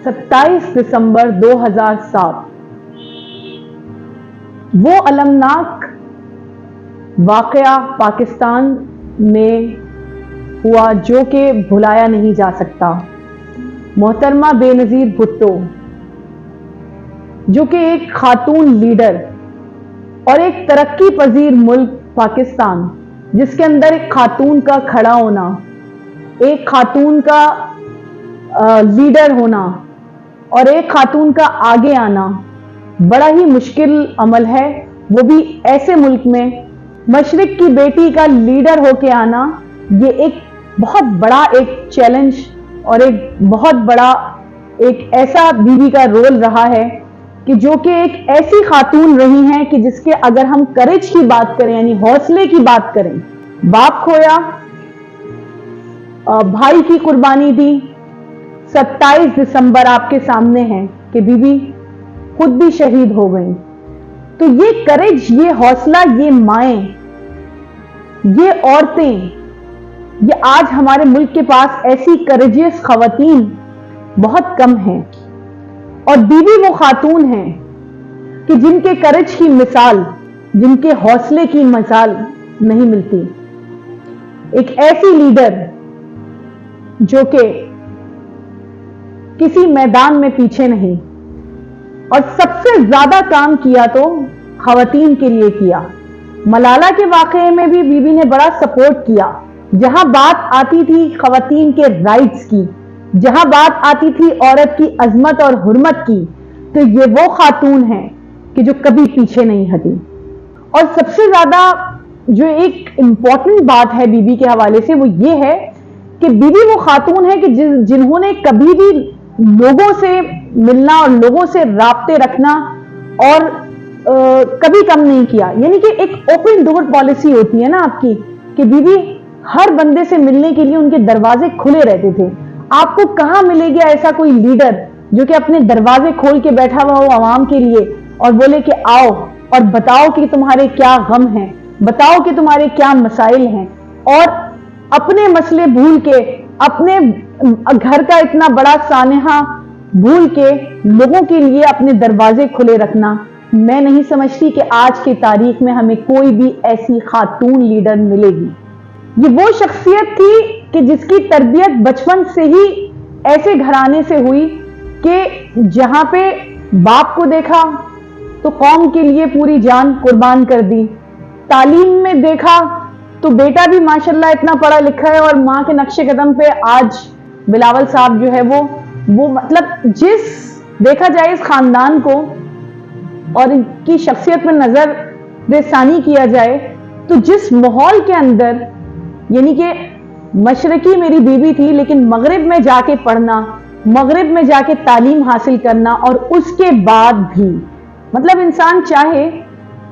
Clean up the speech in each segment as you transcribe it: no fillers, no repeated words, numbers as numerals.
27 दिसंबर 2007 वो अलमनाक वाकया पाकिस्तान में हुआ जो कि भुलाया नहीं जा सकता। मोहतरमा बेनज़ीर भुट्टो जो कि एक खातून लीडर और एक तरक्की पजीर मुल्क पाकिस्तान, जिसके अंदर एक खातून का खड़ा होना, एक खातून का लीडर होना और एक खातून का आगे आना बड़ा ही मुश्किल अमल है। वो भी ऐसे मुल्क में मशरिक की बेटी का लीडर होके आना, ये एक बहुत बड़ा एक चैलेंज और एक बहुत बड़ा एक ऐसा बीवी का रोल रहा है कि जो कि एक ऐसी खातून रही हैं कि जिसके अगर हम करेज की बात करें यानी हौसले की बात करें, बाप खोया, भाई की कुर्बानी दी, 27 दिसंबर आपके सामने है कि बीवी खुद भी शहीद हो गई। तो ये करेज, ये हौसला, ये माएं, ये औरतें, ये आज हमारे मुल्क के पास ऐसी करेजियस खवातीन बहुत कम हैं। और बीवी वो खातून हैं कि जिनके करेज की मिसाल, जिनके हौसले की मिसाल नहीं मिलती। एक ऐसी लीडर जो कि किसी मैदान में पीछे नहीं, और सबसे ज्यादा काम किया तो खवातीन के लिए किया। मलाला के वाकये में भी बीबी ने बड़ा सपोर्ट किया। जहां बात आती थी खवातीन के राइट्स की, जहां बात आती थी औरत की अजमत और हुर्मत की, तो ये वो खातून है कि जो कभी पीछे नहीं हटी। और सबसे ज्यादा जो एक इंपॉर्टेंट बात है बीबी के हवाले से वो ये है कि बीबी वो खातून है कि जिन्होंने कभी भी लोगों से मिलना और लोगों से राब्ते रखना और कभी कम नहीं किया। यानी कि एक ओपन डोर पॉलिसी होती है ना आपकी, कि बीबी हर बंदे से मिलने के लिए उनके दरवाजे खुले रहते थे। आपको कहां मिलेगा ऐसा कोई लीडर जो कि अपने दरवाजे खोल के बैठा हुआ हो आवाम के लिए और बोले कि आओ और बताओ कि तुम्हारे क्या गम हैं, बताओ कि तुम्हारे क्या मसाइल हैं, और अपने मसले भूल के, अपने घर का इतना बड़ा सानेहा भूल के लोगों के लिए अपने दरवाजे खुले रखना। मैं नहीं समझती कि आज की तारीख में हमें कोई भी ऐसी खातून लीडर मिलेगी। ये वो शख्सियत थी कि जिसकी तरबियत बचपन से ही ऐसे घराने से हुई कि जहां पे बाप को देखा तो कौम के लिए पूरी जान कुर्बान कर दी, तालीम में देखा तो बेटा भी माशाल्लाह इतना पढ़ा लिखा है और माँ के नक्शे कदम पे आज बिलावल साहब जो है वो मतलब जिस देखा जाए इस खानदान को और इनकी शख्सियत में नजर रेसानी किया जाए तो जिस माहौल के अंदर, यानी कि मशरकी मेरी बीवी थी लेकिन मगरिब में जाके पढ़ना, मगरिब में जाके तालीम हासिल करना, और उसके बाद भी मतलब इंसान चाहे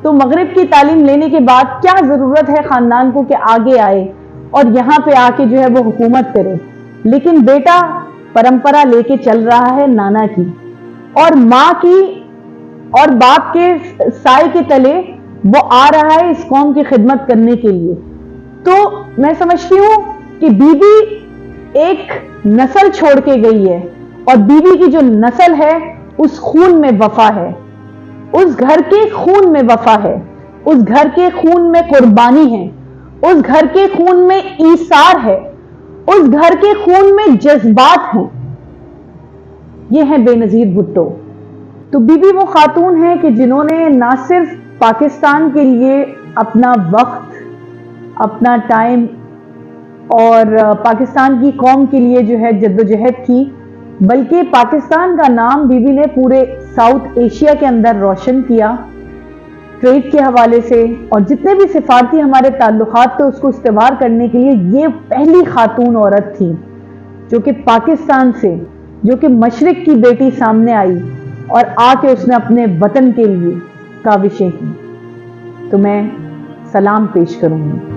तो मगरिब की तालीम लेने के बाद क्या जरूरत है खानदान को कि आगे आए और यहाँ पे आके जो है वो हुकूमत करे। लेकिन बेटा परंपरा लेके चल रहा है नाना की और माँ की और बाप के साए के तले वो आ रहा है इस कौम की खिदमत करने के लिए। तो मैं समझती हूँ कि बीवी एक नस्ल छोड़ के गई है और बीवी की जो नस्ल है उस खून में वफा है, उस घर के खून में वफा है, उस घर के खून में कुर्बानी है, उस घर के खून में ईसार है, उस घर के खून में जज्बात हैं। ये है बेनज़ीर भुट्टो। तो बीबी वो खातून है कि जिन्होंने ना सिर्फ पाकिस्तान के लिए अपना वक्त, अपना टाइम और पाकिस्तान की कौम के लिए जो है जद्दोजहद की, बल्कि पाकिस्तान का नाम बीबी ने पूरे साउथ एशिया के अंदर रोशन किया ट्रेड के हवाले से। और जितने भी सिफारती हमारे ताल्लुकात थे उसको इस्तेवार करने के लिए ये पहली खातून औरत थी जो कि पाकिस्तान से, जो कि मशरिक की बेटी सामने आई और आके उसने अपने वतन के लिए काविशें की। तो मैं सलाम पेश करूंगी।